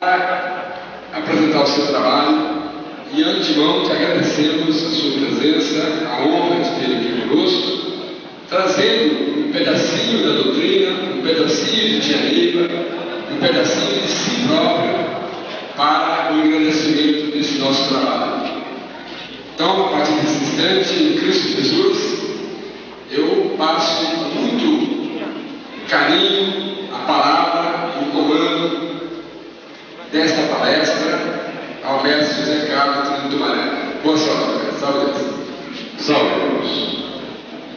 apresentar o seu trabalho e, de antemão, te agradecemos a sua presença, a honra de ter aqui conosco, trazendo um pedacinho da doutrina, um pedacinho de Tia Neiva, um pedacinho de si próprio para o engrandecimento desse nosso trabalho. Então, a partir desse instante, em Cristo Jesus, eu passo com muito carinho a palavra e o comando desta palestra ao mestre José Carlos Trino Tumaré. Boa sorte, salve Deus. Salve Deus.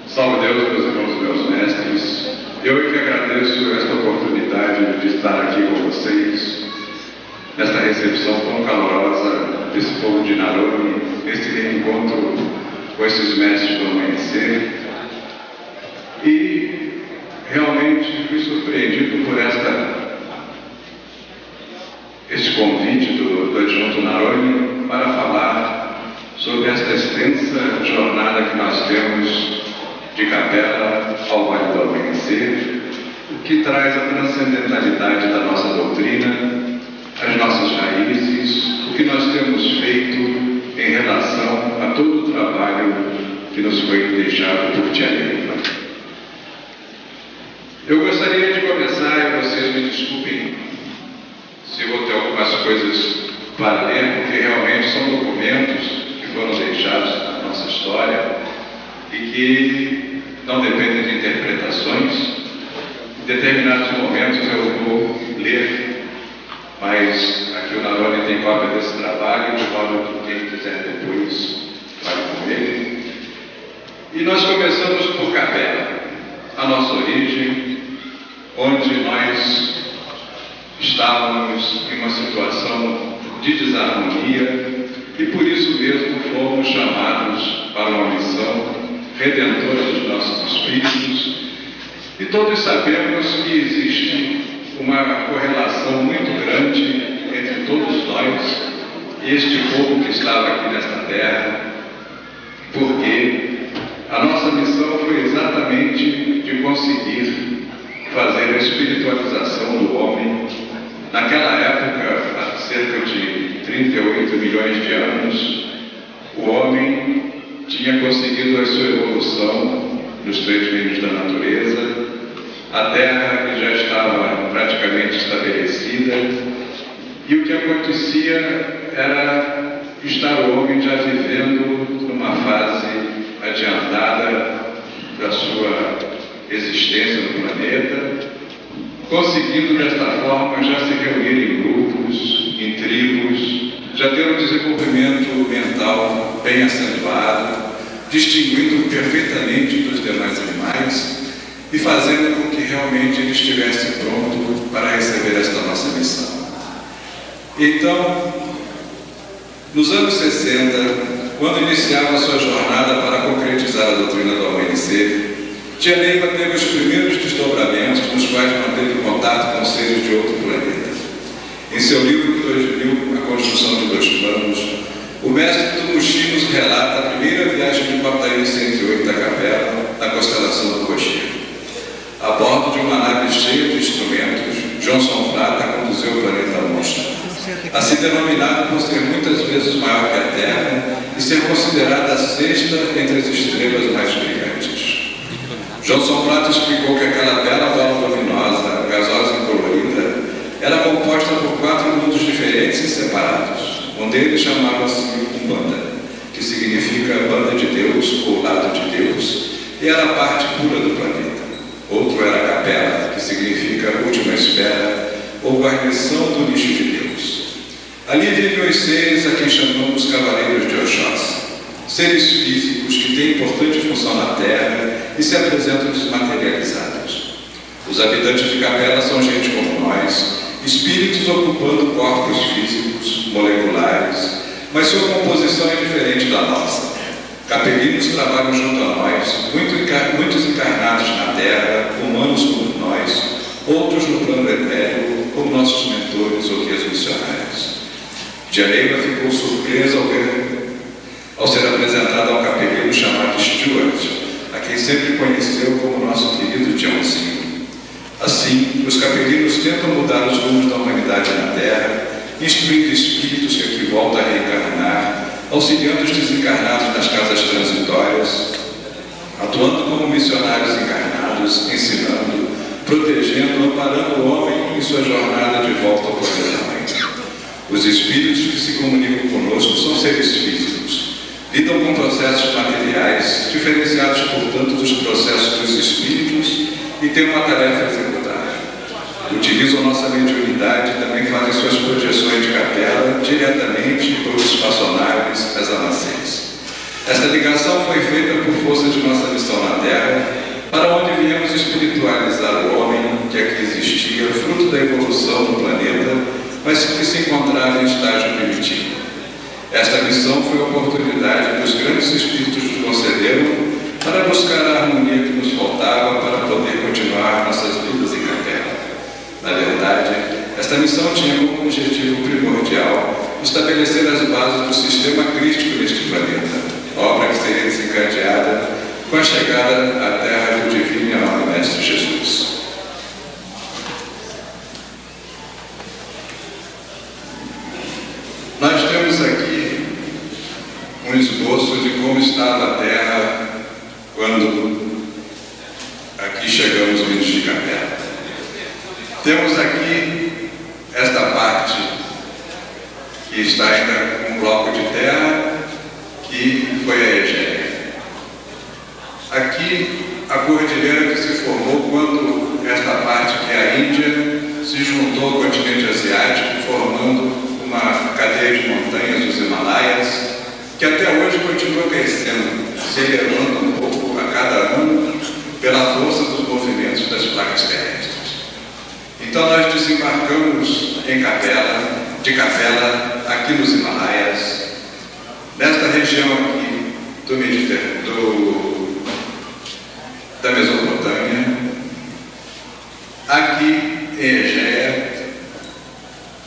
Salve Deus, meus irmãos e meus mestres. Eu que agradeço esta oportunidade de estar aqui com vocês, nesta recepção tão calorosa desse povo de Naroni, neste reencontro com esses mestres do amanhecer. E realmente fui surpreendido por este convite do adjunto Naroni para falar sobre esta extensa jornada que nós temos de Capela ao Vale do Amanhecer, o que traz a transcendentalidade da nossa doutrina, as nossas raízes, o que nós temos feito em relação a todo o trabalho que nos foi deixado por Tia Neiva. Eu gostaria de começar, e vocês me desculpem se vou ter algumas coisas para ler, porque realmente são documentos que foram deixados na nossa história e que não dependem de interpretações. Em determinados momentos eu vou ler, mas aqui o Naroni tem cópia desse trabalho, de modo que quem quiser depois fale com ele. E nós começamos por Capela, a nossa origem, onde nós estávamos em uma situação de desarmonia e por isso mesmo fomos chamados para uma missão redentora dos nossos espíritos. E todos sabemos que existe uma correlação muito grande entre todos nós e este povo que estava aqui nesta terra, porque a nossa missão foi exatamente de conseguir fazer a espiritualização do homem. Naquela época, há cerca de 38 milhões de anos, o homem tinha conseguido a sua evolução nos três reinos da natureza, a Terra já estava praticamente estabelecida, e o que acontecia era estar o homem já vivendo numa fase adiantada da sua existência no planeta, conseguindo desta forma já se reunir em grupos, em tribos, já ter um desenvolvimento mental bem acentuado, distinguindo perfeitamente dos demais animais e fazendo com que realmente ele estivesse pronto para receber esta nossa missão. Então, nos anos 60, quando iniciava a sua jornada para concretizar a doutrina do amanhecer, Tia Neiva teve os primeiros desdobramentos nos quais manteve contato com seres de outro planeta. Em seu livro de 2000, A Construção de Dois Planos, o mestre Tumushi nos relata a primeira viagem de Paptaí 108 da Capela, na constelação do Cocheiro. A bordo de uma nave cheia de instrumentos, Johnson Prata conduziu o planeta Monstro, assim denominado por ser muitas vezes maior que a Terra e ser considerada a sexta entre as estrelas mais brilhantes. Johnson Prata explicou que aquela bela bola luminosa, gasosa e colorida, era composta por 4 mundos diferentes e separados. Um deles chamava-se Umbanda, que significa banda de Deus ou lado de Deus, e era a parte pura do planeta. Outro era a Capela, que significa última espera ou guarnição do lixo de Deus. Ali vivem os seres a quem chamamos Cavaleiros de Oxóssi, seres físicos que têm importante função na Terra e se apresentam desmaterializados. Os habitantes de Capela são gente como nós, espíritos ocupando corpos físicos, moleculares, mas sua composição é diferente da nossa. Capelinos trabalham junto a nós, muitos encarnados na Terra, humanos como nós, outros no plano etéreo, como nossos mentores ou guias missionários. Tia Neiva ficou surpresa ao ser apresentada ao capelino chamado Stuart, a quem sempre conheceu como nosso querido Joãozinho. Assim, os capelinos tentam mudar os rumos da humanidade na Terra instruindo espíritos que aqui voltam a reencarnar, auxiliando os desencarnados nas casas transitórias, atuando como missionários encarnados, ensinando, protegendo, amparando o homem em sua jornada de volta ao planeta-mãe. Os espíritos que se comunicam conosco são seres físicos, lidam com processos materiais, diferenciados, portanto, dos processos dos espíritos e têm uma tarefa a executar. Utilizam nossa mediunidade e também fazem suas projeções de capela diretamente pelos espaçonaves às almacenes. Esta ligação foi feita por força de nossa missão na Terra, para onde viemos espiritualizar o homem que aqui existia, fruto da evolução do planeta, mas que se encontrava em estágio primitivo. Esta missão foi a oportunidade que os grandes espíritos nos concederam para buscar a harmonia que nos faltava para poder continuar nossas vidas em capela. Na verdade, esta missão tinha como objetivo primordial estabelecer as bases do sistema crístico neste planeta, obra que seria desencadeada com a chegada à Terra do Divino e amado Mestre Jesus. Nós temos aqui um esboço de como estava a Terra quando aqui chegamos vindos de capela. Temos aqui esta parte que está ainda com um bloco de terra, que foi a Egeia. Aqui a cordilheira que se formou quando esta parte, que é a Índia, se juntou ao continente asiático, formando uma cadeia de montanhas dos Himalaias, que até hoje continua crescendo, se elevando um pouco a cada ano pela força dos movimentos das placas terrestres. Então nós desembarcamos de capela, aqui nos Himalaias, nesta região aqui da Mesopotâmia, aqui em Egeia.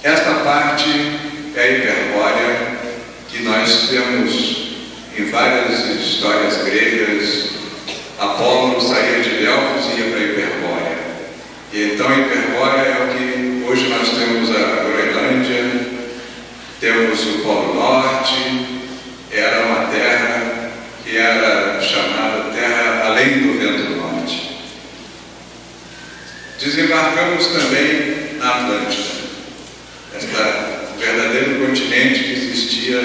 Esta parte é a Hiperbórea, que nós temos em várias histórias gregas. Apolo saía de Delfos e ia para a Hiperbórea. E então a Hiperbórea é o que hoje nós temos a Groenlândia, temos o Polo Norte. Era uma terra que era chamada Terra Além do Vento Norte. Desembarcamos também na Atlântida, este verdadeiro continente que existia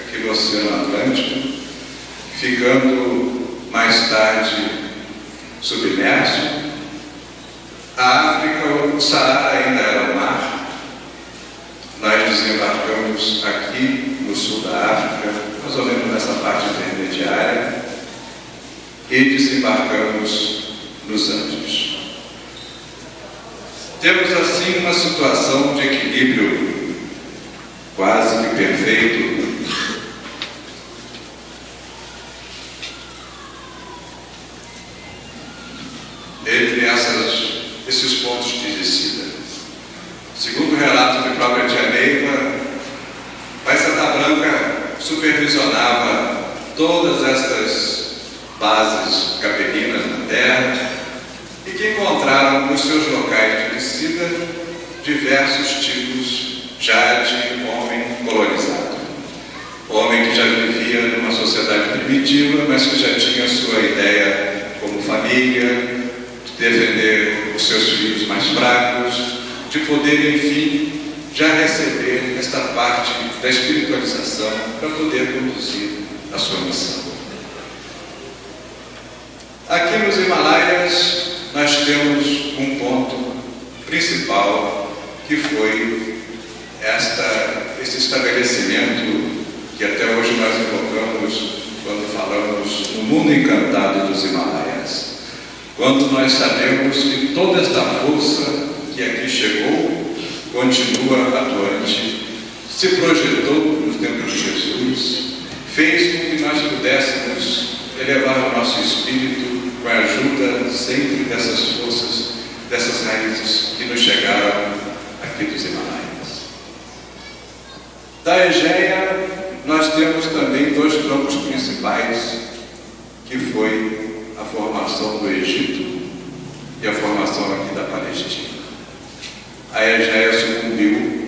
aqui no Oceano Atlântico, ficando mais tarde submerso. A África, o Saara ainda era mar. Nós desembarcamos aqui no sul da África, mais ou menos nessa parte intermediária, e desembarcamos nos Andes. Temos assim uma situação de equilíbrio quase que perfeito entre esses pontos de descida. Segundo o relato de própria Tia Neiva, Pai Santa Branca supervisionava todas estas bases capelinas na Terra e que encontraram nos seus locais de descida diversos tipos já de homem colonizado. Homem que já vivia numa sociedade primitiva, mas que já tinha sua ideia como família, de defender os seus filhos mais fracos, de poder, enfim, já receber esta parte da espiritualização para poder conduzir a sua missão. Aqui nos Himalaias nós temos um ponto principal, que foi esse estabelecimento que até hoje nós invocamos quando falamos no mundo encantado dos Himalaias. Quando nós sabemos que toda esta força que aqui chegou continua atuante, se projetou nos tempos de Jesus, fez com que nós pudéssemos elevar o nosso espírito com a ajuda sempre dessas forças, dessas raízes que nos chegaram aqui dos Himalaias. Da Egeia, nós temos também dois campos principais, que foi a formação do Egito e a formação aqui da Palestina. A Egeia sucumbiu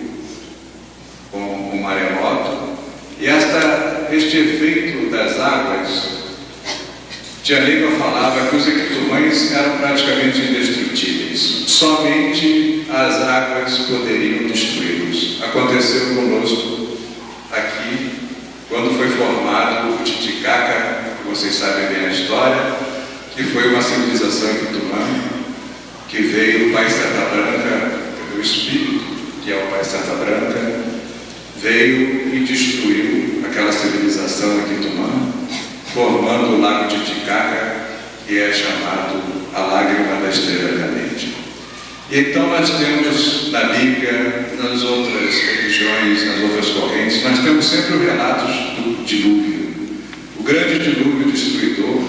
Tia Leiva falava que os equitumães eram praticamente indestrutíveis. Somente as águas poderiam destruí-los. Aconteceu conosco aqui, quando foi formado o Titicaca, que vocês sabem bem a história, que foi uma civilização equitumã, que veio o Pai Serra Branca, o Espírito, que é o Pai Serra Branca, veio e destruiu aquela civilização equitumã, formando o Lago Titicaca, que é chamado a Lágrima da Estrela Cadente. Então nós temos na Bíblia, nas outras religiões, nas outras correntes, nós temos sempre os relatos do dilúvio, o grande dilúvio destruidor,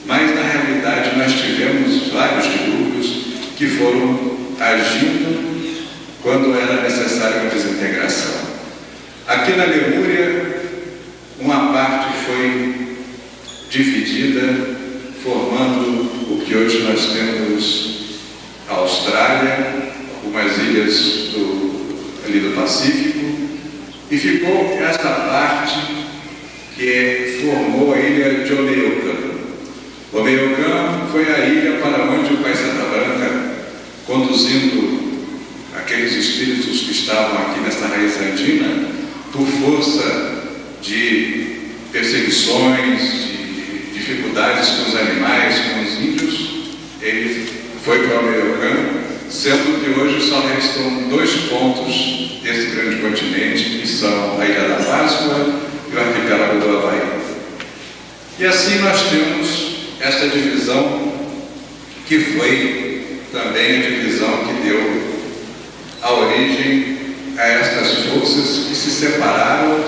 mas na realidade nós tivemos vários dilúvios que foram agindo quando era necessária uma desintegração. Aqui na Lemúria, uma parte foi dividida, formando o que hoje nós temos a Austrália, algumas ilhas ali do Pacífico, e ficou esta parte que formou a ilha de Omeokam. Omeokam foi a ilha para onde o Pai Serra Branca, conduzindo aqueles espíritos que estavam aqui nesta raiz andina, por força de perseguições, de dificuldades com os animais, com os índios, ele foi para o Omeokam, sendo que hoje só restam 2 pontos desse grande continente, que são a Ilha da Páscoa e o arquipélago do Havaí. E assim nós temos esta divisão, que foi também a divisão que deu a origem a estas forças que se separaram,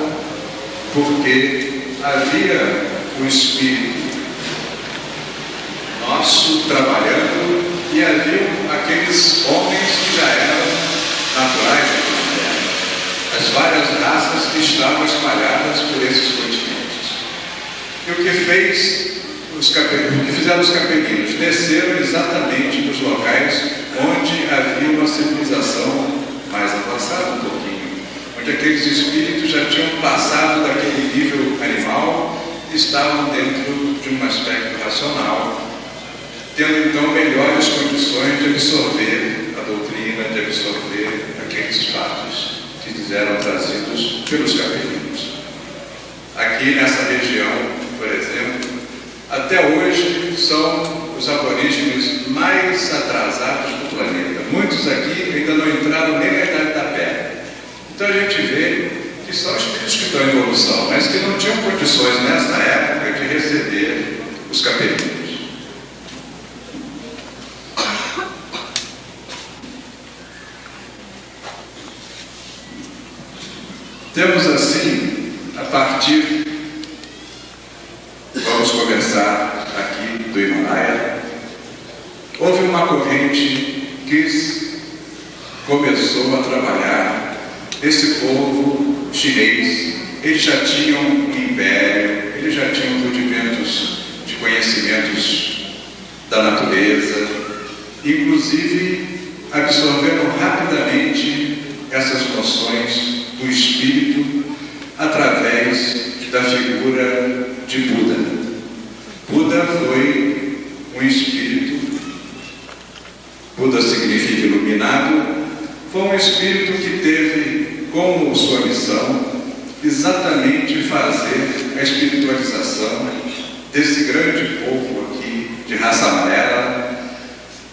porque havia o espírito nosso trabalhando e havia aqueles homens que já eram naturais da terra, as várias raças que estavam espalhadas por esses continentes. E o que fizeram os capelinos? Desceram exatamente nos locais onde havia uma civilização mais avançada um pouquinho, onde aqueles espíritos já tinham passado daquele nível animal e estavam dentro de um aspecto racional, tendo então melhores condições de absorver a doutrina, de absorver aqueles fatos que lhes eram trazidos pelos capelinos. Aqui nessa região, por exemplo, até hoje são os aborígenes mais atrasados do planeta. Muitos aqui ainda não entraram nem na Idade da Pedra. Então a gente vê que são espíritos que estão em evolução, mas que não tinham condições nessa época de receber os capelinos. Temos assim, a partir, vamos começar aqui do Himalaia, houve uma corrente que começou a trabalhar esse povo chinês. Eles já tinham um império, eles já tinham rudimentos de conhecimentos da natureza, inclusive absorveram rapidamente essas noções do espírito através da figura de Buda. Buda foi um espírito, Buda significa iluminado, foi um espírito que teve como sua missão exatamente fazer a espiritualização desse grande povo aqui de raça amarela,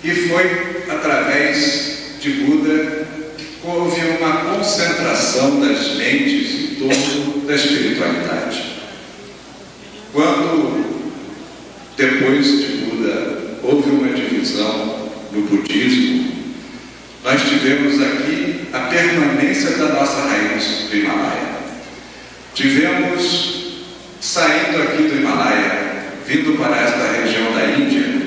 e foi através de Buda que houve uma concentração das mentes em torno da espiritualidade. Quando, depois de Buda, houve uma divisão no budismo, nós tivemos aqui a permanência da nossa raiz do Himalaia. Tivemos, saindo aqui do Himalaia, vindo para esta região da Índia,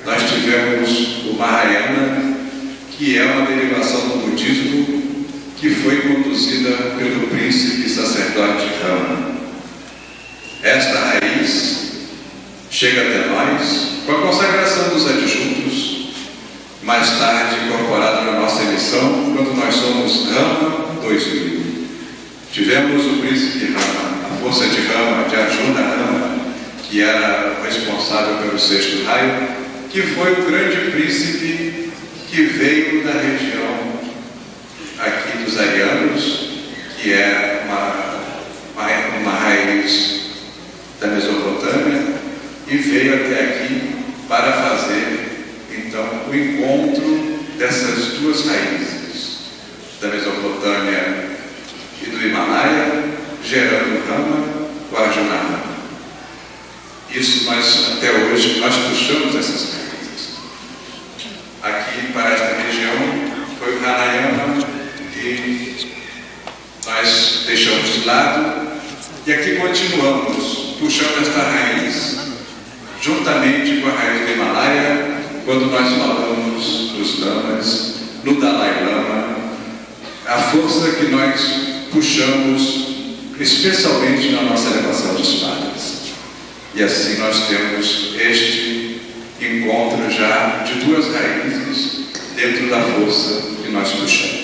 nós tivemos o Mahayana, que é uma derivação do budismo, que foi conduzida pelo príncipe sacerdote Rama. Esta raiz chega até nós com a consagração dos adjuntos, mais tarde incorporada na nossa missão, quando nós somos Rama 2000. Tivemos o príncipe Rama, a força de Rama, de Arjuna Rama, que era responsável pelo sexto raio, que foi o grande príncipe que veio da região aqui dos arianos, que é uma raiz da Mesopotâmia, e veio até aqui para fazer, então, o encontro dessas duas raízes, da Mesopotâmia e do Himalaia, gerando Rama, o Arjuna Rama. Isso até hoje, nós puxamos essas raízes. Aqui, para esta região, foi o Ranayama, que nós deixamos de lado, e aqui continuamos puxando esta raiz, juntamente com a raiz do Himalaia, quando nós falamos dos lamas, no Dalai Lama, a força que nós puxamos, especialmente na nossa elevação de espadas. E assim nós temos este encontro já de duas raízes dentro da força que nós puxamos.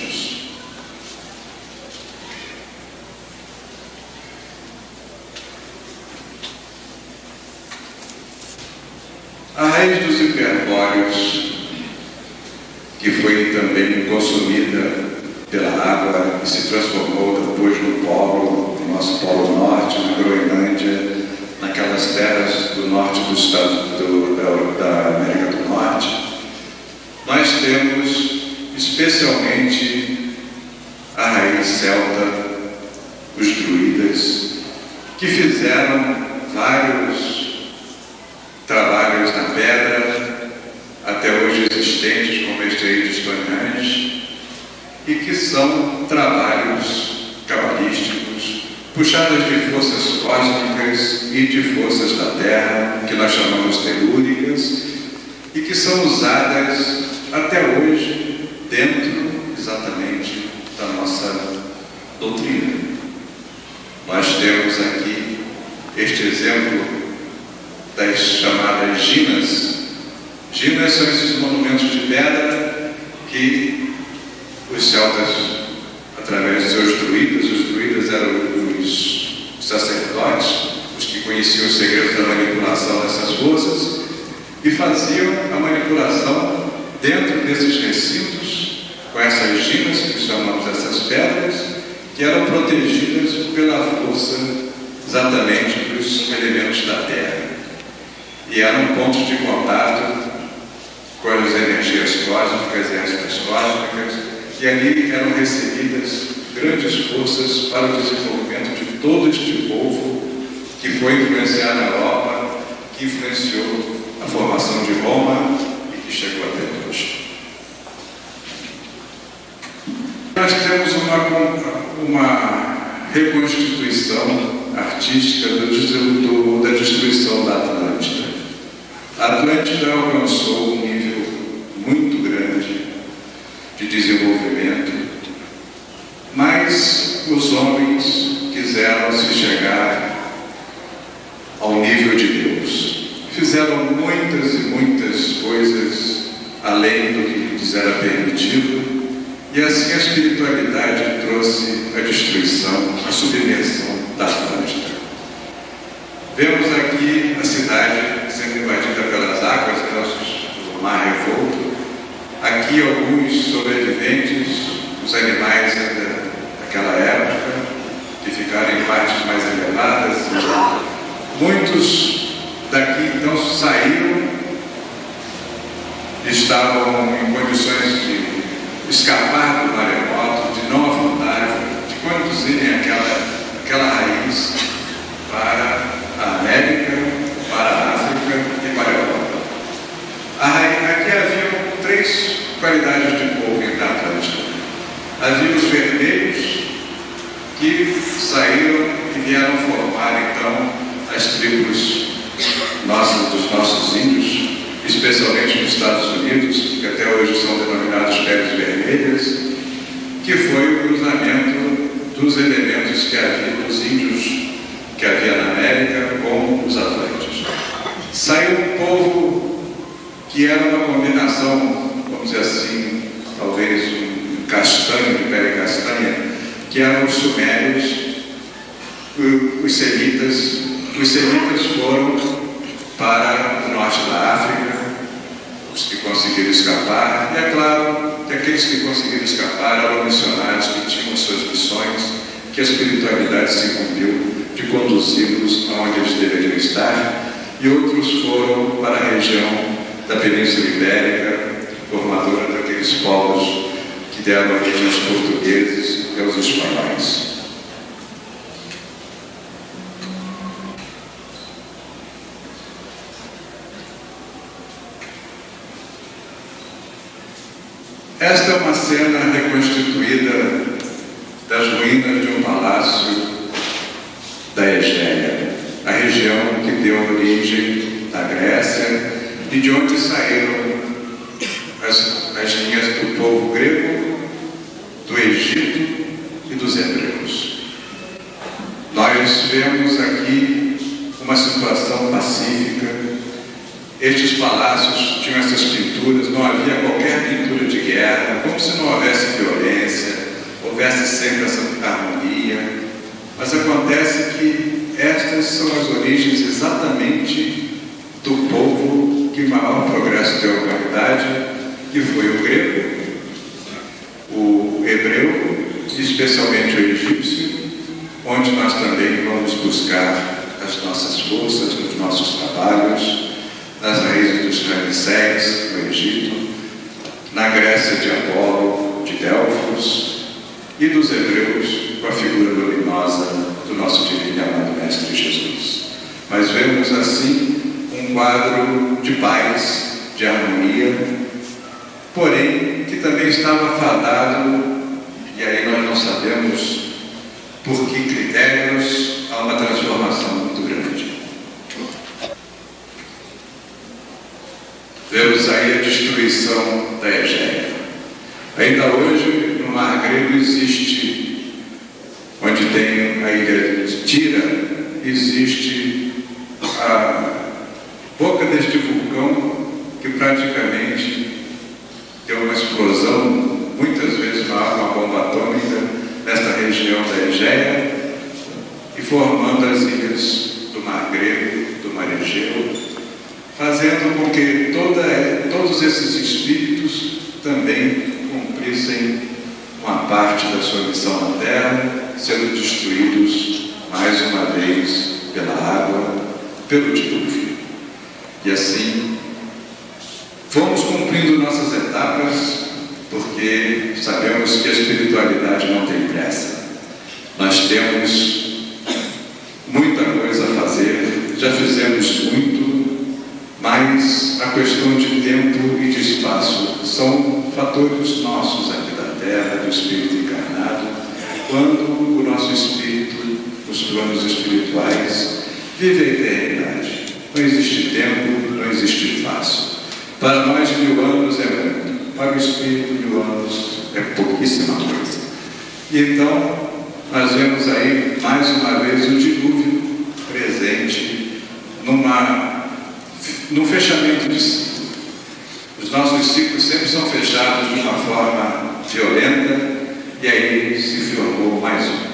A raiz dos hiperbóreos, que foi também consumida pela água e se transformou depois no polo, no nosso polo norte, na Groenlândia, naquelas terras do norte do estado da América do Norte, nós temos especialmente a raiz celta, os druidas, que fizeram vários trabalhos na pedra, até hoje existentes, como este aí de Stonehenge, e que são trabalhos cabalísticos, puxadas de forças cósmicas e de forças da Terra, que nós chamamos telúricas, e que são usadas até hoje dentro exatamente da nossa doutrina. Nós temos aqui este exemplo das chamadas ginas. Ginas são esses monumentos de pedra que os celtas, através de seus druidas, os druidas eram os sacerdotes, os que conheciam os segredos da manipulação dessas forças, e faziam a manipulação dentro desses recintos, com essas ginas, que chamamos essas pedras, que eram protegidas pela força exatamente dos elementos da Terra. E eram pontos de contato com as energias cósmicas e extras cósmicas, e ali eram recebidas grandes forças para o desenvolvimento de todo este povo que foi influenciado na Europa, que influenciou a formação de Roma e que chegou até hoje. Nós temos uma reconstituição artística da destruição da Atlântida. A Atlântida alcançou um nível muito grande de desenvolvimento, mas os homens quiseram se chegar ao nível de Deus. Fizeram muitas e muitas coisas além do que lhes era permitido, e assim a espiritualidade trouxe a destruição, a submersão da Atlântida. Vemos aqui a cidade sendo invadida pelas águas do mar revolto. Aqui alguns sobreviventes, os animais daquela época, que ficaram em partes mais elevadas. Muitos daqui então saíram, estavam em condições de escapar do maremoto, de não afundarem, de conduzirem aquela raiz para a América, para a África e para a Europa. Aqui havia três qualidades de povo em Atlântida. Havia os vermelhos, que saíram e vieram formar então as tribos dos nossos índios, especialmente nos Estados Unidos, que até hoje são denominados peles vermelhas, que foi o cruzamento dos elementos que havia, dos índios que havia na América com os atlânticos. Saiu um povo que era uma combinação, vamos dizer assim, talvez um castanho de pele castanha, que eram os sumérios, os semitas. Os semitas foram conseguiram escapar, e é claro que aqueles que conseguiram escapar eram missionários que tinham suas missões, que a espiritualidade se incumbiu de conduzi-los aonde eles deveriam estar, e outros foram para a região da Península Ibérica, formadora daqueles povos que deram origem aos portugueses e aos espanhóis. Esta é uma cena reconstituída das ruínas de um palácio da Egéia, a região que deu origem à Grécia e de onde saíram as linhas do povo grego, do Egito e dos hebreus. Nós vemos aqui uma situação pacífica. Estes palácios tinham essas pinturas, não havia qualquer pintura de guerra, como se não houvesse violência, houvesse sempre essa harmonia. Mas acontece que estas são as origens exatamente do povo que maior progresso deu à humanidade, que foi o grego, o hebreu, especialmente o egípcio, onde nós também vamos buscar as nossas forças nos nossos trabalhos, nas raízes dos Ramsés, no Egito, na Grécia de Apolo, de Delfos, e dos hebreus, com a figura luminosa do nosso divino e amado Mestre Jesus. Mas vemos assim um quadro de paz, de harmonia, porém que também estava fadado, e aí nós não sabemos por que critérios, a uma transformação muito grande. Vemos aí a destruição da Egéia. Ainda hoje, no Mar Grego existe, onde tem a ilha de Tira, existe a boca deste vulcão que praticamente tem uma explosão, muitas vezes uma bomba atômica, nesta região da Egéia, e formando as ilhas do Mar Grego, do Mar Egeu, fazendo com que todos esses espíritos também cumprissem uma parte da sua missão na Terra, sendo destruídos mais uma vez pela água, pelo dilúvio. E assim, fomos cumprindo nossas etapas, porque sabemos que a espiritualidade não tem pressa. Nós temos muita coisa a fazer, já fizemos muito, mas a questão de tempo e de espaço são fatores nossos aqui da Terra, do espírito encarnado, quando o nosso espírito, os planos espirituais, vive a eternidade. Não existe tempo, não existe espaço. Para nós, 1000 anos é muito, para o espírito, 1000 anos é pouquíssima coisa. E então, nós vemos aí mais uma vez o dilúvio presente no fechamento de ciclo. Os nossos ciclos sempre são fechados de uma forma violenta, e aí se formou mais um.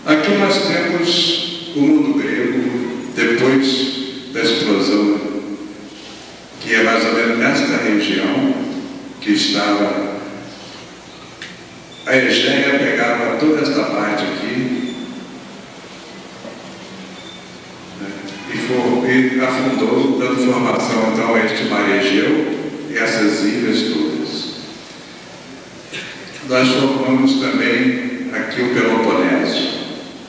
Aqui nós temos o mundo grego, depois da explosão, que é mais ou menos nesta região, que estava a Egéia, pegava toda esta parte aqui e afundou, dando formação então a este mar Egeu e essas ilhas todas. Nós formamos também aqui o Peloponeso,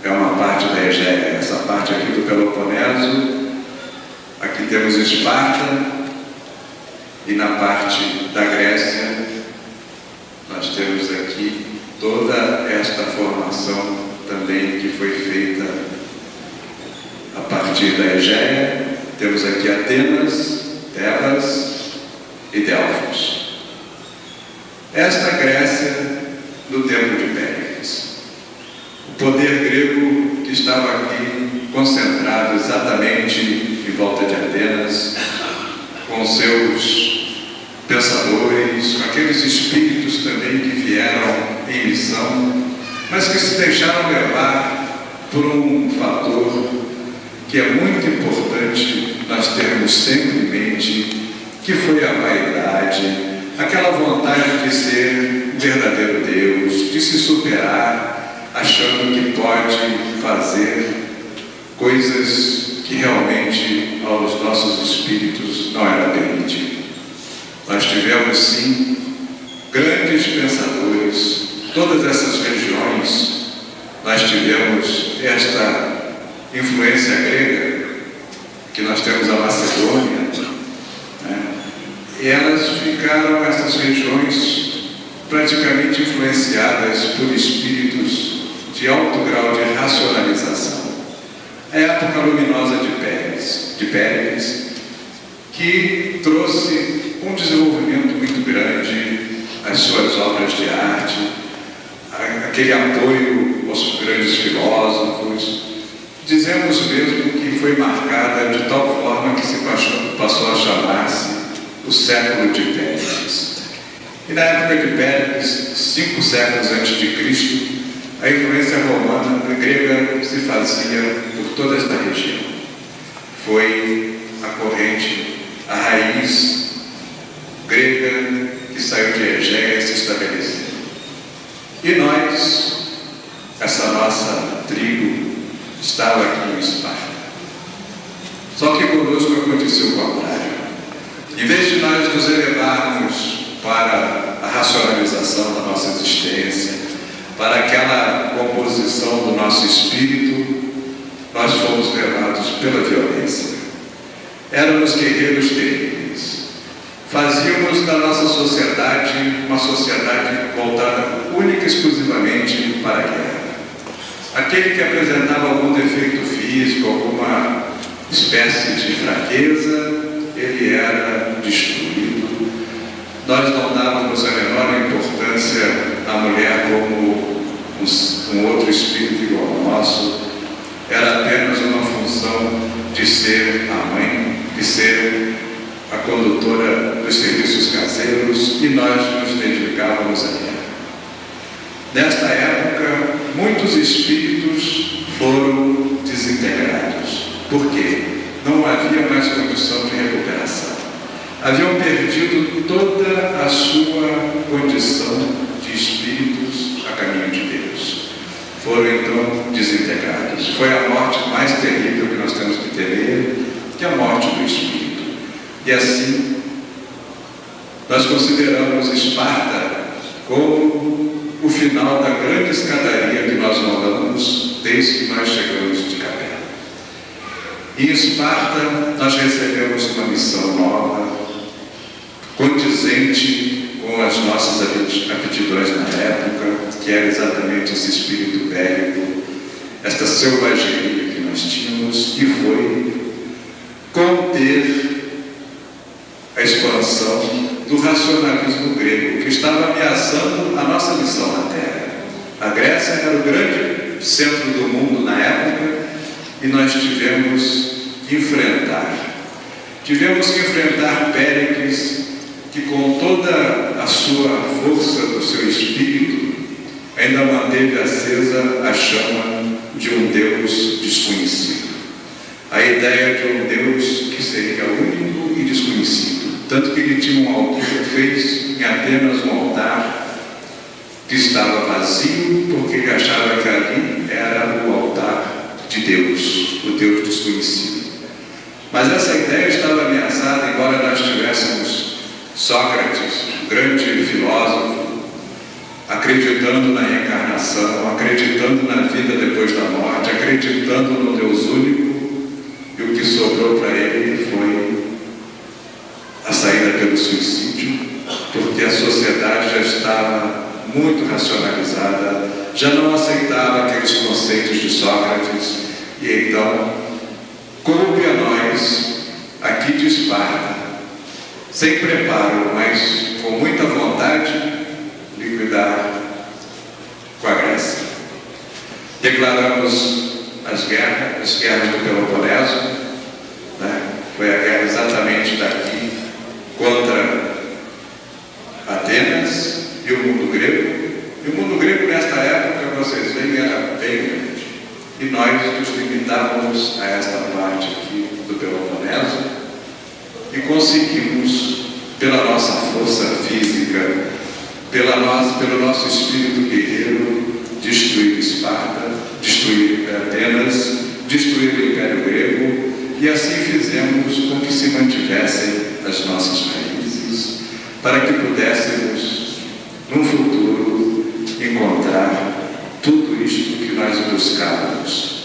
é uma parte da Egéia, essa parte aqui do Peloponeso. Aqui temos Esparta, e na parte da Grécia nós temos aqui toda esta formação também que foi feita a partir da Egéia. Temos aqui Atenas, Tebas e Delfos. Esta Grécia no tempo de Péricles. O poder grego que estava aqui concentrado exatamente em volta de Atenas, com seus pensadores, com aqueles espíritos também que vieram em missão mas que se deixaram levar por um fator que é muito importante nós termos sempre em mente, que foi a vaidade, aquela vontade de ser um verdadeiro Deus, de se superar, achando que pode fazer coisas que realmente aos nossos espíritos não era permitido. Nós tivemos sim grandes pensadores, todas essas religiões, nós tivemos esta influência grega, que nós temos a Macedônia, né? E elas ficaram, essas regiões, praticamente influenciadas por espíritos de alto grau de racionalização. A época luminosa de Péricles, que trouxe um desenvolvimento muito grande às suas obras de arte, aquele apoio aos grandes filósofos. Dizemos mesmo que foi marcada de tal forma que se passou a chamar-se o século de Péricles. E na época de Péricles, 5 séculos antes de Cristo, a influência romana e grega se fazia por toda esta região. Foi a corrente, a raiz grega que saiu de Egéia e se estabeleceu. E nós, essa nossa tribo, estava aqui em Esparta. Só que conosco aconteceu o contrário. Em vez de nós nos elevarmos para a racionalização da nossa existência, para aquela composição do nosso espírito, nós fomos levados pela violência. Éramos guerreiros terríveis. Fazíamos da nossa sociedade uma sociedade voltada única e exclusivamente para a guerra. Aquele que apresentava algum defeito físico, alguma espécie de fraqueza, ele era destruído. Nós não dávamos a menor importância à mulher como um outro espírito igual ao nosso. Era apenas uma função de ser a mãe, de ser a condutora dos serviços caseiros, e nós nos dedicávamos a ela. Nesta época, muitos espíritos foram desintegrados. Por quê? Não havia mais condição de recuperação. Haviam perdido toda a sua condição de espíritos a caminho de Deus. Foram então desintegrados. Foi a morte mais terrível que nós temos que temer, que é a morte do espírito. E assim, nós consideramos Esparta como o final da grande escadaria que nós andamos desde que nós chegamos de Capela. Em Esparta, nós recebemos uma missão nova, condizente com as nossas aptidões na época, que era exatamente esse espírito bélico, esta selvageria que nós tínhamos, e foi conter a expansão do racionalismo grego, que estava ameaçando a nossa missão na Terra. A Grécia era o grande centro do mundo na época, e nós tivemos que enfrentar Péricles, que com toda a sua força do seu espírito ainda manteve acesa a chama de um Deus desconhecido. A ideia de um Deus que seria único e desconhecido. Tanto que ele tinha um altar, fez em apenas um altar que estava vazio, porque ele achava que ali era o altar de Deus, o Deus desconhecido. Mas essa ideia estava ameaçada, embora nós tivéssemos Sócrates, um grande filósofo, acreditando na reencarnação, acreditando na vida depois da morte, acreditando no Deus único, e o que sobrou para ele foi a saída pelo suicídio, porque a sociedade já estava muito racionalizada, já não aceitava aqueles conceitos de Sócrates, e então coube a nós, aqui de Esparta, sem preparo, mas com muita vontade, liquidar com a Grécia. Declaramos as guerras do Peloponeso, né? Foi a guerra exatamente daqui contra Atenas e o mundo grego. E o mundo grego, nesta época, vocês veem era bem grande. E nós nos limitávamos a esta parte aqui do Peloponeso e conseguimos, pela nossa força física, pelo nosso espírito guerreiro, destruir Esparta, destruir Atenas, destruir o Império Grego, e assim fizemos com que se mantivessem as nossas raízes, para que pudéssemos, no futuro, encontrar tudo isto que nós buscávamos,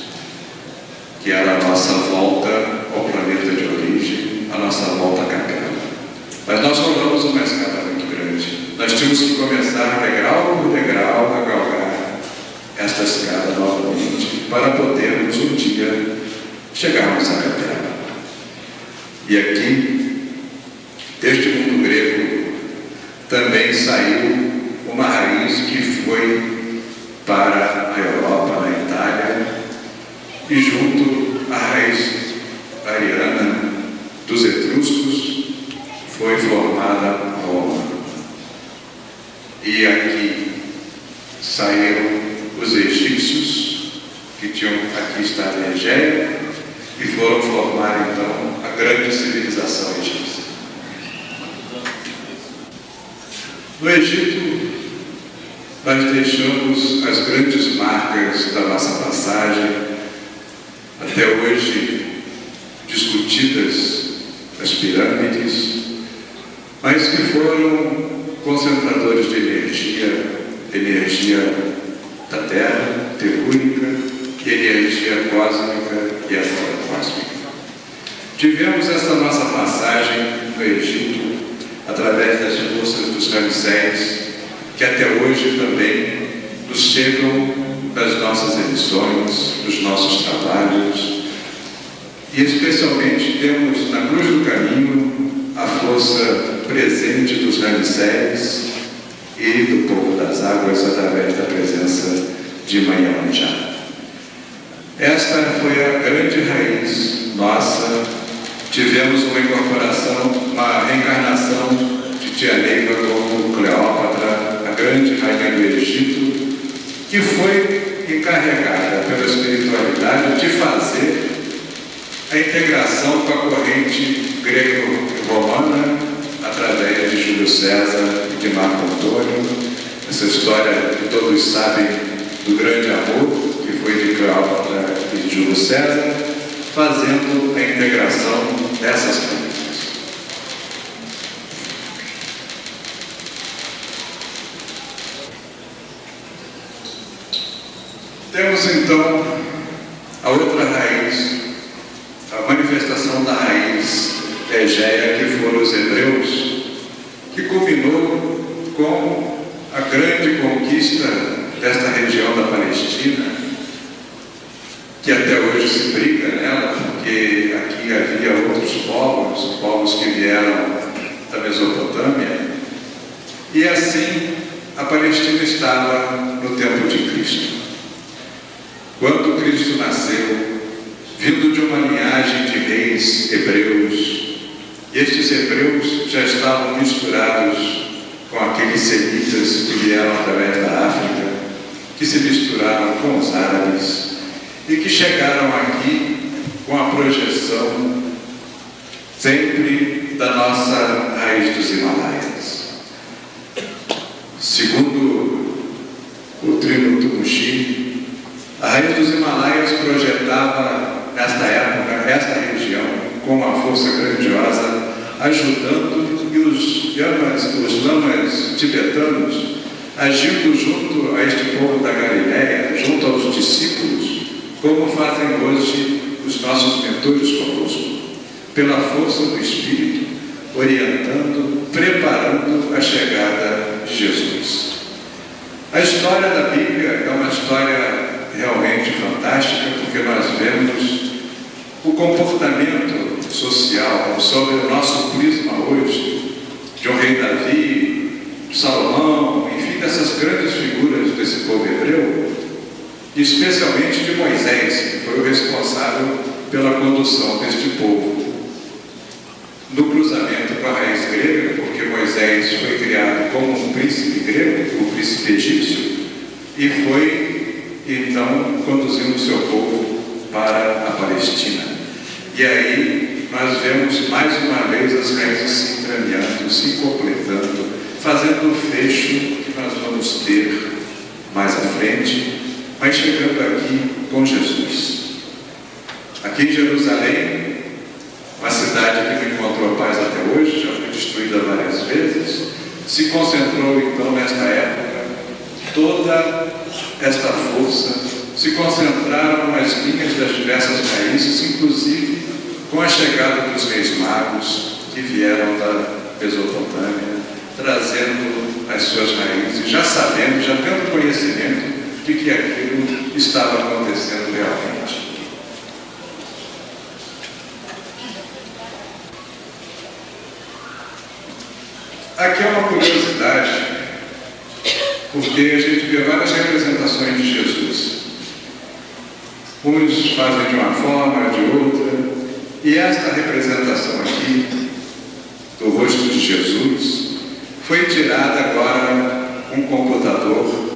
que era a nossa volta ao planeta de origem, a nossa volta à Capela. Mas nós rolamos uma escada muito grande. Nós tínhamos que começar degrau por degrau a galgar esta escada novamente, para podermos um dia chegarmos à Capela. E aqui, deste mundo grego, também saiu uma raiz que foi para a Europa, na Itália, e junto à raiz ariana dos etruscos foi formada Roma. E aqui saíram os egípcios, que tinham aqui estado em Egéia, e foram formar então a grande civilização egípcia. No Egito, nós deixamos as grandes marcas da nossa passagem, até hoje discutidas, as pirâmides, mas que foram concentradores de energia da Terra, telúrica, e energia cósmica e extracósmica. Tivemos essa nossa passagem no Egito, através das forças dos Ramsés, que até hoje também nos chegam das nossas edições, dos nossos trabalhos, e especialmente temos na Cruz do Caminho a força presente dos Ramsés e do Povo das Águas através da presença de Iemanjá. Esta foi a grande raiz nossa. Tivemos uma incorporação, uma reencarnação de Tia Neiva como Cleópatra, a grande rainha do Egito, que foi encarregada pela espiritualidade de fazer a integração com a corrente grego-romana através de Júlio César e de Marco Antônio. Essa história que todos sabem do grande amor que foi de Cleópatra e de Júlio César, fazendo a integração dessas coisas. Temos então a outra raiz, a manifestação da raiz egéia, que foram os hebreus, que culminou com a grande conquista desta região da Palestina, que até hoje se briga nela, porque aqui havia outros povos que vieram da Mesopotâmia, e assim a Palestina estava no tempo de Cristo. Quando Cristo nasceu, vindo de uma linhagem de reis hebreus, estes hebreus já estavam misturados com aqueles semitas que vieram através da África, que se misturaram com os árabes e que chegaram aqui com a projeção sempre da nossa raiz dos Himalaias. Segundo o Trino Tumushi, a raiz dos Himalaias projetava nesta época, esta região, com uma força grandiosa, ajudando, e os lamas tibetanos, agindo junto a este povo da Galileia, junto aos discípulos, como fazem hoje os nossos mentores conosco, pela força do Espírito, orientando, preparando a chegada de Jesus. A história da Bíblia é uma história realmente fantástica, porque nós vemos o comportamento social sobre o nosso prisma hoje, de um rei Davi, Salomão, enfim, dessas grandes figuras desse povo hebreu, especialmente de Moisés, que foi o responsável pela condução deste povo no cruzamento com a raiz grega, porque Moisés foi criado como um príncipe grego, o príncipe egípcio, e foi e então conduzindo o seu povo para a Palestina. E aí nós vemos mais uma vez as raízes se encaminhando, se completando, fazendo o fecho que nós vamos ter mais à frente, mas chegando aqui com Jesus. Aqui em Jerusalém, uma cidade que não encontrou paz até hoje, já foi destruída várias vezes, se concentrou então nesta época toda esta força, se concentraram nas linhas das diversas raízes, inclusive com a chegada dos reis magos que vieram da Mesopotâmia, trazendo as suas raízes, já sabendo, já tendo conhecimento de que aquilo estava acontecendo realmente. Aqui é uma curiosidade, porque a gente vê várias representações de Jesus. Uns fazem de uma forma, de outra, e esta representação aqui do rosto de Jesus foi tirada agora com um computador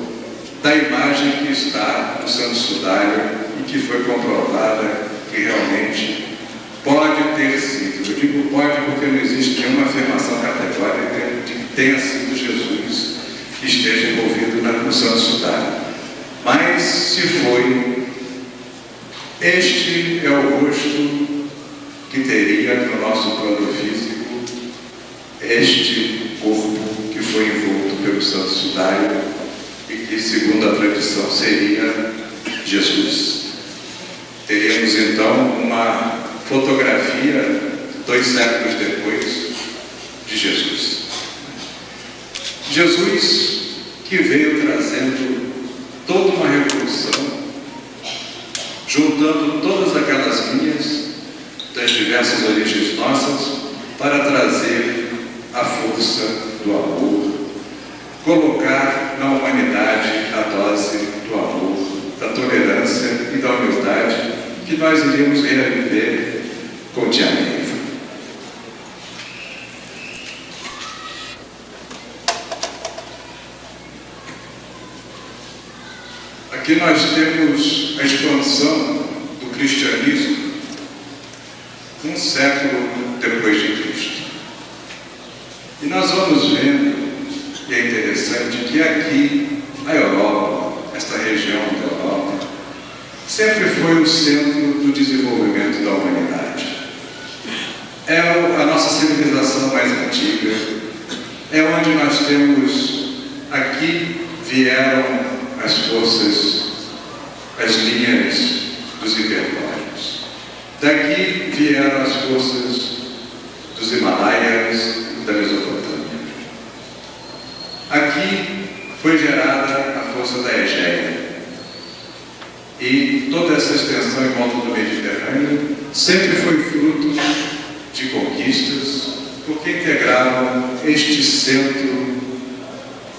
da imagem que está no Santo Sudário e que foi comprovada que realmente pode ter sido. Eu digo pode porque não existe nenhuma afirmação categórica de que tenha sido Jesus que esteja envolvido no Santo Sudário. Mas se foi, este é o rosto que teria no nosso plano físico este corpo que foi envolto pelo Santo Sudário e que, segundo a tradição, seria Jesus. Teríamos então uma fotografia 2 séculos depois de Jesus. Jesus que veio trazendo toda uma revolução, juntando todas aquelas linhas das diversas origens nossas para trazer a força do amor, colocar na humanidade a dose do amor, da tolerância e da humildade que nós iríamos reviver com Tia Neiva. Aqui nós temos a expansão do cristianismo 1 século depois de Cristo. E nós vamos vendo, e é interessante, que aqui na Europa, esta região da Europa, sempre foi o centro do desenvolvimento da humanidade. É a nossa civilização mais antiga, é onde nós temos, aqui vieram as forças, as linhas dos hiperbóreos. Daqui vieram as forças dos Himalaias e da Mesopotâmia. Aqui foi gerada a força da Egéia. E toda essa extensão em volta do Mediterrâneo sempre foi fruto de conquistas, porque integravam este centro,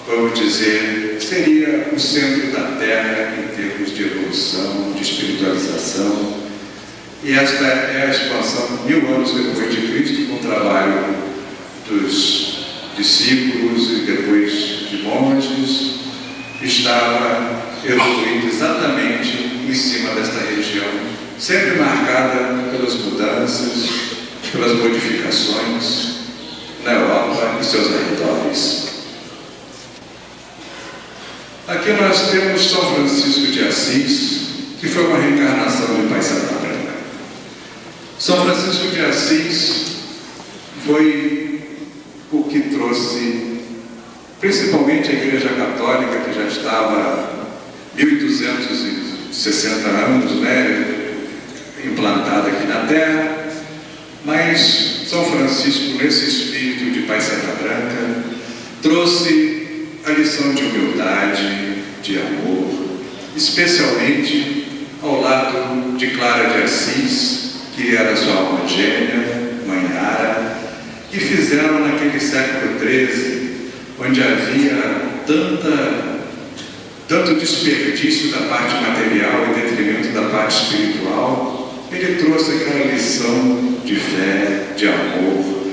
vamos dizer, seria o centro da Terra em termos de evolução, de espiritualização. E esta é a expansão 1000 anos depois de Cristo, com o trabalho dos discípulos e depois de monges, estava evoluindo exatamente em cima desta região, sempre marcada pelas mudanças, pelas modificações na Europa e seus arredores. Aqui nós temos São Francisco de Assis, que foi uma reencarnação de Pai Santa Branca. São Francisco de Assis foi o que trouxe, principalmente a Igreja Católica, que já estava há 1260 anos, implantada aqui na Terra, mas São Francisco, nesse espírito de Pai Santa Branca, trouxe a lição de humildade, de amor, especialmente ao lado de Clara de Assis, que era sua alma gêmea, Mãe Ara, que fizeram naquele século XIII, onde havia tanto desperdício da parte material em detrimento da parte espiritual. Ele trouxe aquela lição de fé, de amor,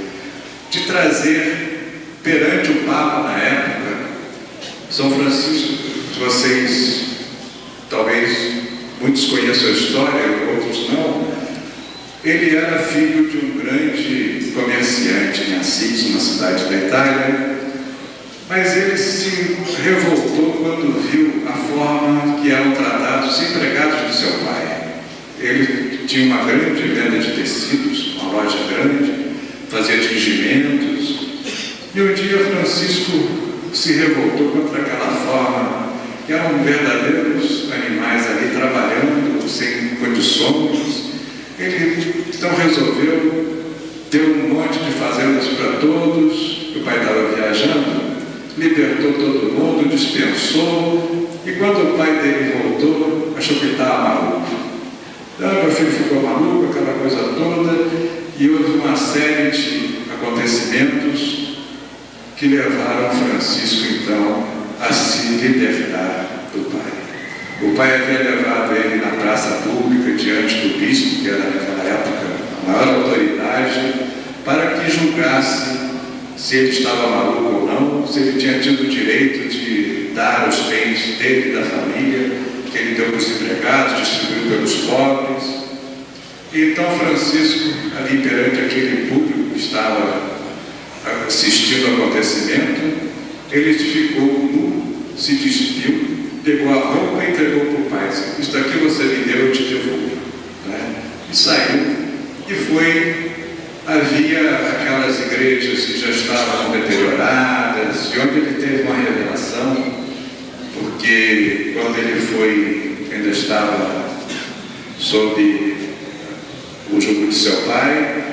de trazer perante o Papa na época. São Francisco, vocês talvez muitos conheçam a história, outros não. Ele era filho de um grande comerciante em Assis, uma cidade da Itália, mas ele se revoltou quando viu a forma que eram tratados os empregados de seu pai. Ele tinha uma grande venda de tecidos, uma loja grande, fazia tingimentos, e um dia Francisco se revoltou contra aquela forma, que eram verdadeiros animais ali trabalhando sem condições. Ele então resolveu, deu um monte de fazendas para todos, o pai estava viajando, libertou todo mundo, dispensou, e quando o pai dele voltou, achou que ele estava maluco. Então, meu filho ficou maluco, aquela coisa toda, e houve uma série de acontecimentos que levaram Francisco, então, a se libertar do pai. O pai havia levado ele na praça pública, diante do bispo, que era naquela época a maior autoridade, para que julgasse se ele estava maluco ou não, se ele tinha tido o direito de dar os bens dele e da família, que ele deu para os empregados, distribuiu pelos pobres. E então Francisco, ali perante aquele público que estava assistindo ao acontecimento, ele ficou nu, se despiu, pegou a roupa e entregou para o pai. Isto aqui você me deu, eu te devolvo. Né? E saiu. E foi. Havia aquelas igrejas que já estavam deterioradas, e onde ele teve uma revelação, porque quando ele foi, ainda estava sob o jugo de seu pai,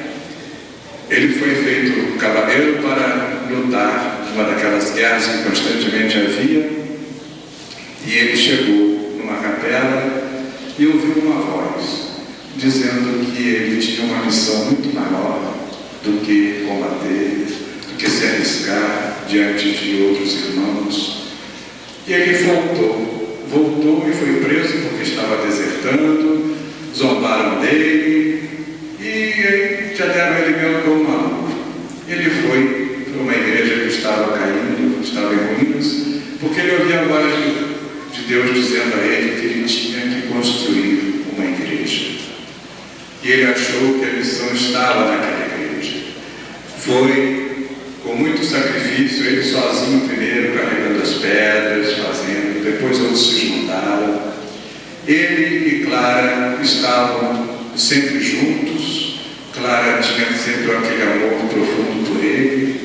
ele foi feito cavaleiro para lutar numa daquelas guerras que constantemente havia, e ele chegou numa capela e ouviu uma voz dizendo que ele tinha uma missão muito maior do que combater, do que se arriscar diante de outros irmãos. E ele voltou e foi preso porque estava desertando, zombaram dele e já deram ele mesmo como maluco. Ele foi para uma igreja que estava caindo, estava em ruínas, porque ele ouvia a voz de Deus dizendo a ele que ele tinha que construir uma igreja. E ele achou que a missão estava naquela igreja. Foi com muito sacrifício, ele sozinho primeiro, carregando as pedras, fazendo, depois outros se juntaram. Ele e Clara estavam sempre juntos. Clara tinha sempre aquele amor profundo por ele,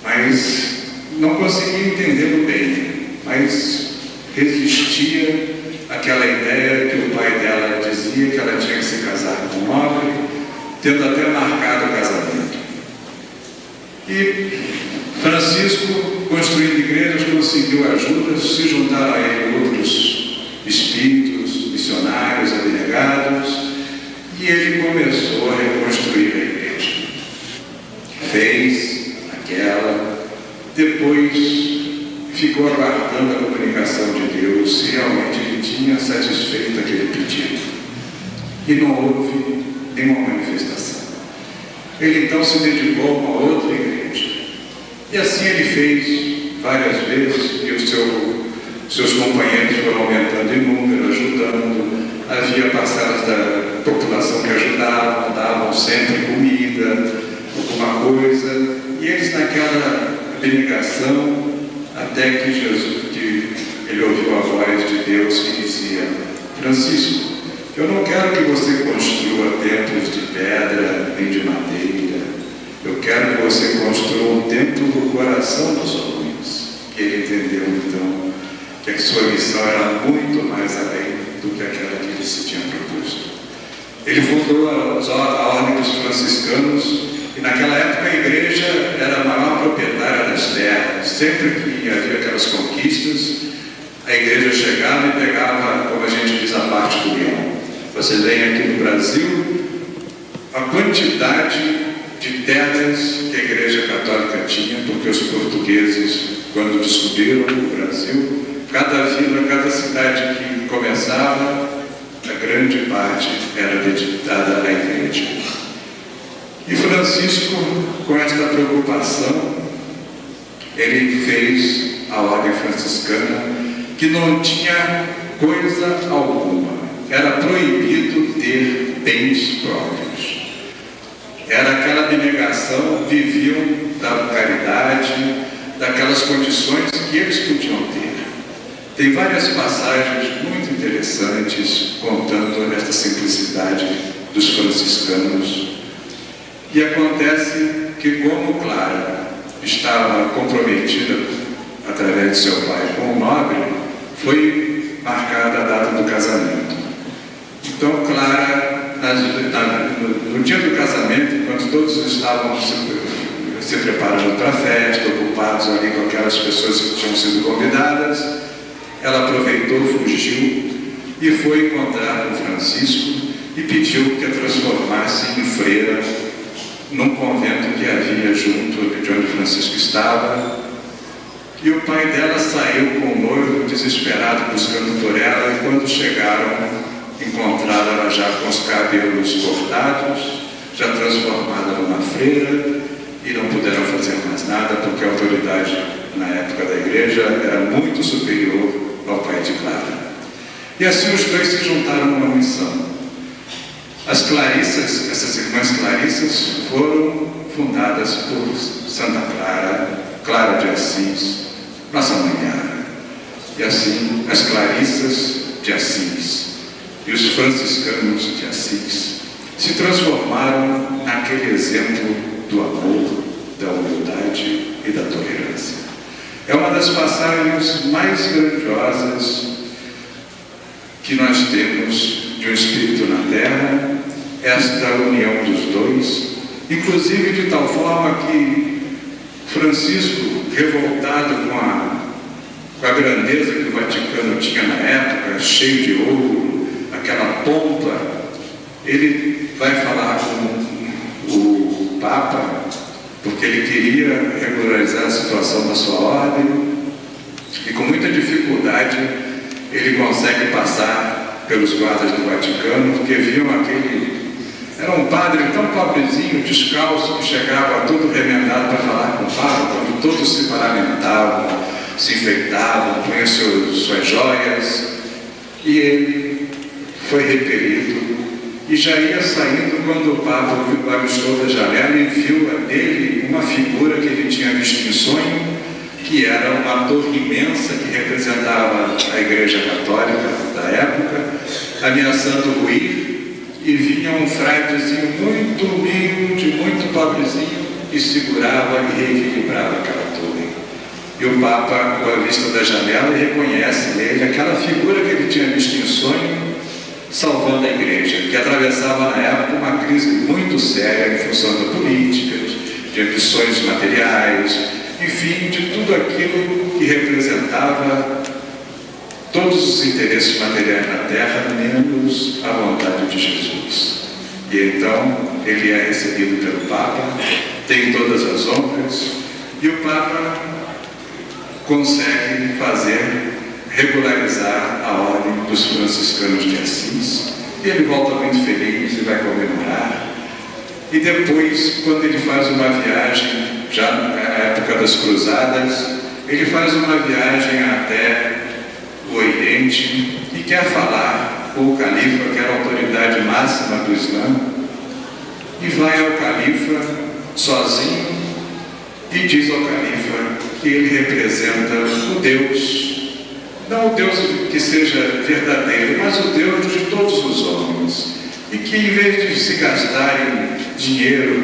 mas não conseguia entendê-lo bem, mas resistia àquela ideia que o pai dela dizia que ela tinha que se casar com um nobre, tendo até marcado o casamento. E Francisco, construindo igrejas, conseguiu ajuda, se juntaram a ele outros espíritos, missionários, abnegados, e ele começou a reconstruir a igreja. Fez aquela, depois ficou aguardando a comunicação de Deus, se realmente ele tinha satisfeito aquele pedido. E não houve nenhuma manifestação. Ele então se dedicou a uma outra igreja. E assim ele fez várias vezes, e os seus companheiros foram aumentando em número, ajudando. Havia parcelas da população que ajudavam, davam sempre comida, alguma coisa, e eles naquela abnegação, até que ele ouviu a voz de Deus que dizia: Francisco, eu não quero que você construa templos de pedra nem de madeira, eu quero que você construa um templo do coração dos homens. E ele entendeu então que a sua missão era muito mais além do que aquela que ele se tinha proposto. Ele fundou a Ordem dos Franciscanos, e naquela época a igreja era a maior proprietária das terras. Sempre que havia aquelas conquistas, a igreja chegava e pegava, como a gente diz, a parte do leão. Você vem aqui no Brasil, a quantidade de terras que a igreja católica tinha, porque os portugueses, quando descobriram o Brasil, cada vila, cada cidade que começava, a grande parte era dedicada à igreja. E Francisco, com esta preocupação, ele fez a Ordem Franciscana, que não tinha coisa alguma. Era proibido ter bens próprios. Era aquela abnegação, viviam da caridade, daquelas condições que eles podiam ter. Tem várias passagens muito interessantes contando esta simplicidade dos franciscanos. E acontece que, como Clara estava comprometida através de seu pai com o nobre, foi marcada a data do casamento. Então Clara, no dia do casamento, enquanto todos estavam se preparando para a festa, ocupados ali com aquelas pessoas que tinham sido convidadas, ela aproveitou, fugiu e foi encontrar com Francisco e pediu que a transformasse em freira num convento que havia junto de onde Francisco estava. E o pai dela saiu com o noivo, desesperado, buscando por ela, e quando chegaram, encontraram ela já com os cabelos cortados, já transformada numa freira, e não puderam fazer mais nada, porque a autoridade na época da igreja era muito superior ao pai de Clara. E assim os dois se juntaram numa missão. As Clarissas, essas irmãs Clarissas, foram fundadas por Santa Clara, Clara de Assis, nossa mãe Yara. E assim as Clarissas de Assis e os franciscanos de Assis se transformaram naquele exemplo do amor, da humildade e da tolerância. É uma das passagens mais grandiosas que nós temos de um espírito na terra, esta união dos dois, inclusive de tal forma que Francisco, revoltado com a grandeza que o Vaticano tinha na época, cheio de ouro, aquela pompa, ele vai falar com o Papa, porque ele queria regularizar a situação da sua ordem, e com muita dificuldade ele consegue passar pelos guardas do Vaticano, porque viam aquele... Era um padre tão pobrezinho, descalço, que chegava todo remendado para falar com o Papa, quando todos se paramentavam, se enfeitavam, punham suas joias, e ele foi repelido. E já ia saindo quando o Papa avistou da janela e viu dele uma figura que ele tinha visto em sonho, que era uma torre imensa que representava a Igreja Católica da época, ameaçando ruir, e vinha um fradezinho muito humilde, muito pobrezinho, e segurava e reequilibrava aquela torre. E o Papa, com a vista da janela, reconhece nele aquela figura que ele tinha visto em sonho, salvando a igreja, que atravessava na época uma crise muito séria em função da política, de ambições materiais, enfim, de tudo aquilo que representava todos os interesses materiais na terra, menos a vontade de Jesus. E então ele é recebido pelo Papa, tem todas as honras, e o Papa consegue regularizar a ordem dos franciscanos de Assis, e ele volta muito feliz e vai comemorar. E depois, quando ele faz uma viagem, já na época das cruzadas, ele faz uma viagem até o Oriente e quer falar com o califa, que era a autoridade máxima do Islã, e vai ao califa sozinho e diz ao califa que ele representa o Deus, não o Deus que seja verdadeiro, mas o Deus de todos os homens, e que em vez de se gastarem dinheiro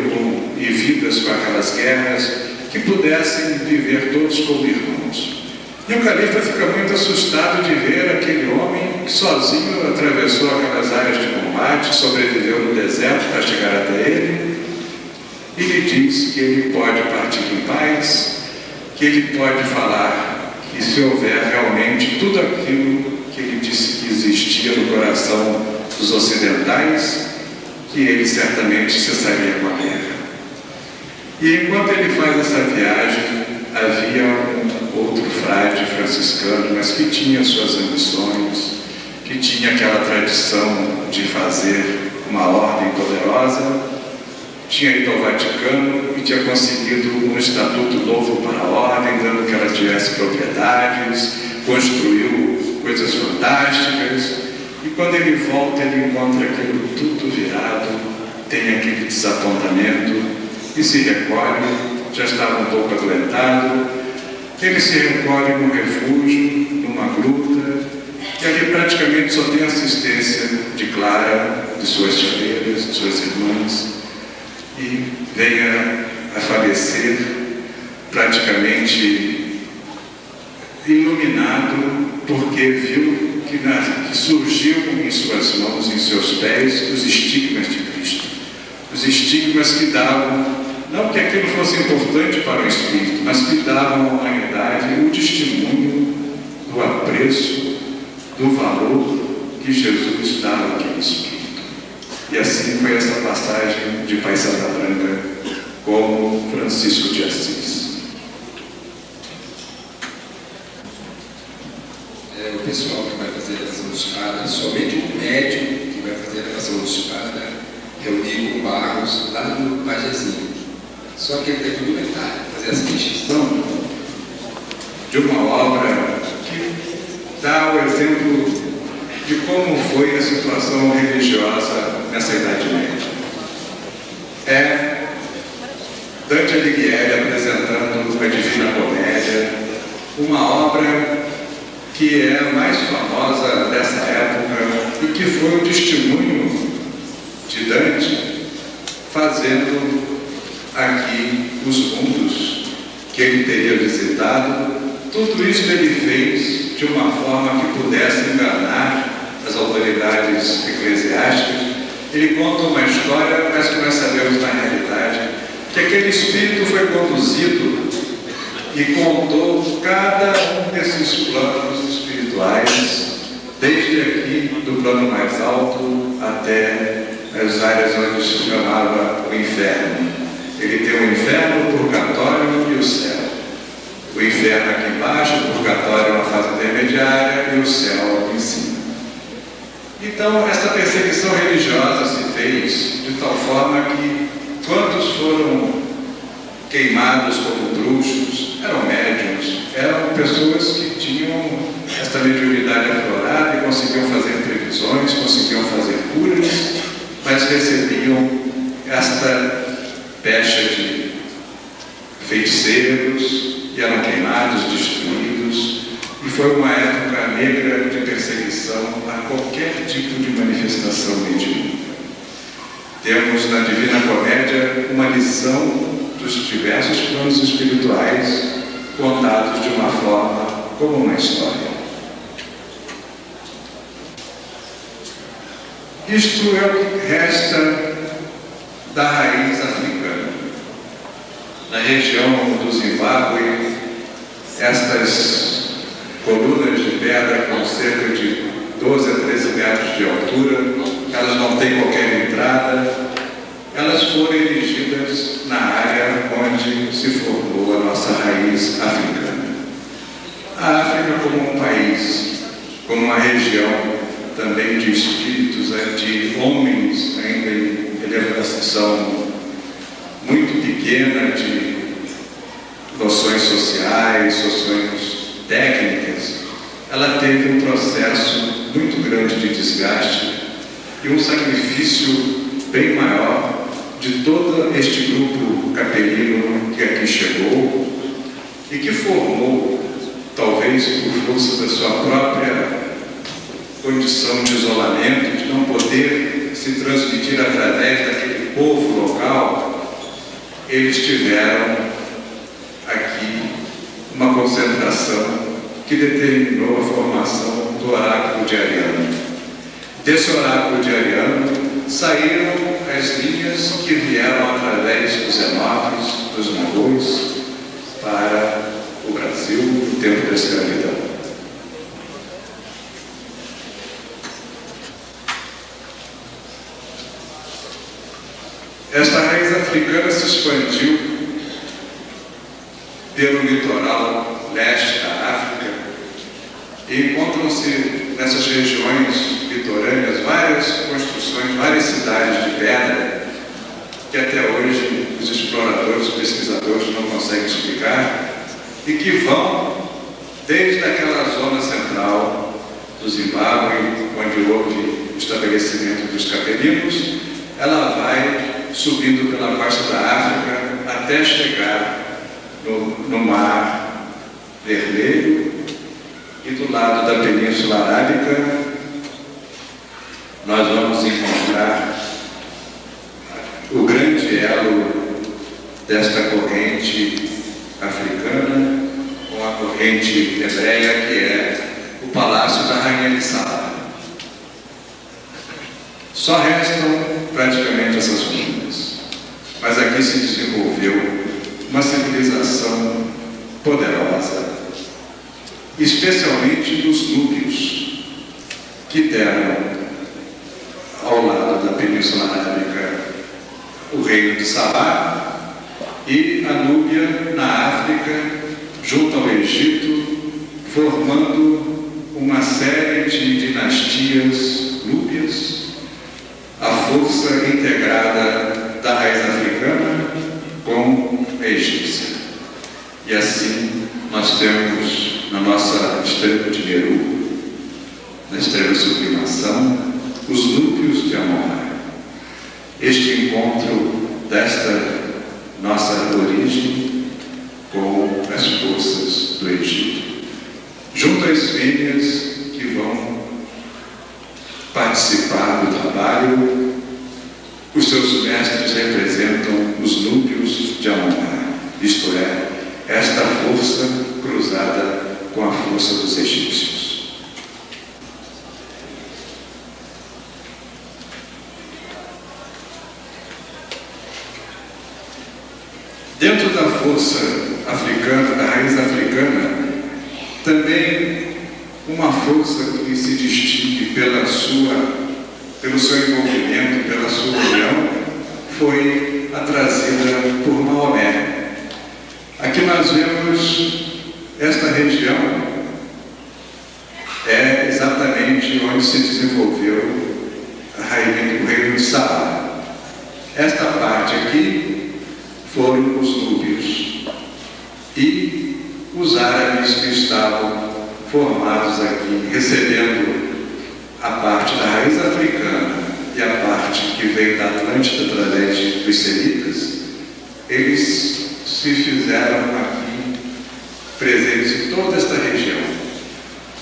e vidas com aquelas guerras, que pudessem viver todos como irmãos. E o califa fica muito assustado de ver aquele homem que sozinho atravessou aquelas áreas de combate, sobreviveu no deserto para chegar até ele, e lhe diz que ele pode partir em paz, que ele pode falar que se houver realmente tudo aquilo que ele disse que existia no coração dos ocidentais, que ele certamente cessaria com a guerra. E enquanto ele faz essa viagem, havia um outro frade franciscano, mas que tinha suas ambições, que tinha aquela tradição de fazer uma ordem poderosa, tinha ido ao Vaticano e tinha conseguido um estatuto novo para a ordem, dando que ela tivesse propriedades, construiu o coisas fantásticas, e quando ele volta, ele encontra aquilo tudo virado, tem aquele desapontamento, e se recolhe, já estava um pouco adoentado, ele se recolhe num refúgio, numa gruta, e ali praticamente só tem assistência de Clara, de suas chaleiras, de suas irmãs, e venha a falecer praticamente iluminado, porque viu que surgiu em suas mãos, em seus pés, os estigmas de Cristo. Os estigmas que davam, não que aquilo fosse importante para o Espírito, mas que davam à humanidade o testemunho do apreço, do valor que Jesus dava àquele Espírito. E assim foi essa passagem de Pai Santa Branca como Francisco de Assis. O pessoal que vai fazer a oração de espada, somente um médium que vai fazer a oração de espada é o Nico Barros, lá no Pajezinho. Só que ele teve um detalhe, fazer as fichas de uma obra que dá o exemplo de como foi a situação religiosa nessa Idade Média. É Dante Alighieri apresentando a Divina Comédia, uma obra que é a mais famosa dessa época e que foi o testemunho de Dante fazendo aqui os mundos que ele teria visitado. Tudo isso ele fez de uma forma que pudesse enganar as autoridades eclesiásticas. Ele conta uma história, mas que nós sabemos na realidade que aquele espírito foi conduzido e contou cada um desses planos espirituais, desde aqui do plano mais alto até as áreas onde se chamava o inferno. Ele tem o inferno, o purgatório e o céu. O inferno aqui embaixo, o purgatório é uma fase intermediária e o céu em cima. Então, essa perseguição religiosa se fez de tal forma que quantos foram queimados como bruxos, eram médiuns, eram pessoas que tinham esta mediunidade aflorada e conseguiam fazer previsões, conseguiam fazer curas, mas recebiam esta pecha de feiticeiros e eram queimados, destruídos, e foi uma época negra de perseguição a qualquer tipo de manifestação mediúnica. Temos na Divina Comédia uma lição dos diversos planos espirituais contados de uma forma como uma história. Isto é o que resta da raiz africana. Na região do Zimbábue, estas colunas de pedra com cerca de 12 a 13 metros de altura, elas não têm qualquer entrada, elas foram erigidas na área onde se formou a nossa raiz africana. A África como um país, como uma região também de espíritos, de homens ainda em elevação muito pequena de noções sociais, noções técnicas, ela teve um processo muito grande de desgaste e um sacrifício bem maior de todo este grupo capelino que aqui chegou e que formou, talvez por força da sua própria condição de isolamento, de não poder se transmitir através daquele povo local, eles tiveram aqui uma concentração que determinou a formação do oráculo de Ariano. Desse oráculo de Ariano saíram as linhas que vieram através dos zenobes, dos mongóis, para o Brasil no tempo da escravidão. Esta raiz africana se expandiu pelo litoral leste da África e encontram-se nessas regiões litorâneas várias construções, várias cidades de pedra que até hoje os exploradores, os pesquisadores não conseguem explicar e que vão desde aquela zona central do Zimbábue, onde houve o estabelecimento dos capelinos, ela vai subindo pela costa da África até chegar no Mar Vermelho, e do lado da Península Arábica nós vamos encontrar o grande elo desta corrente africana com a corrente hebreia, que é o Palácio da Rainha de Saba. Só restam praticamente essas ruínas, mas aqui se desenvolveu uma civilização poderosa, especialmente dos núbios, que deram ao lado da Península Arábica o reino de Sabá, e a Núbia na África, junto ao Egito, formando uma série de dinastias núbias, a força integrada da raiz africana com a egípcia. E assim nós temos na nossa estrela de Meru, na estrela de sublimação, os núcleos de Amon-Ra. Este encontro desta nossa origem com as forças do Egito, junto às fêmeas que vão participar do trabalho. Os seus mestres representam os núcleos de Amon-Ra, isto é, esta força cruzada com a força dos egípcios. Dentro da força africana, da raiz africana, também uma força que se distingue pelo seu envolvimento, pela sua união, foi a trazida por Maomé. Aqui nós vemos esta região, é exatamente onde se desenvolveu o reino de Sabá. Esta parte aqui foram os núbios e os árabes que estavam formados aqui, recebendo a parte da raiz africana e a parte que veio da Atlântida através dos semitas. Eles se fizeram aqui presentes em toda esta região.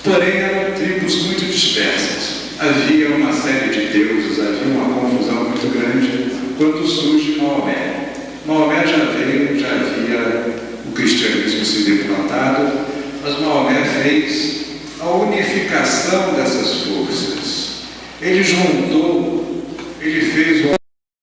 Porém, eram tribos muito dispersas. Havia uma série de deuses, havia uma confusão muito grande quando surge Maomé. Maomé já havia o cristianismo sido implantado, mas Maomé fez a unificação dessas forças. Ele juntou, ele fez o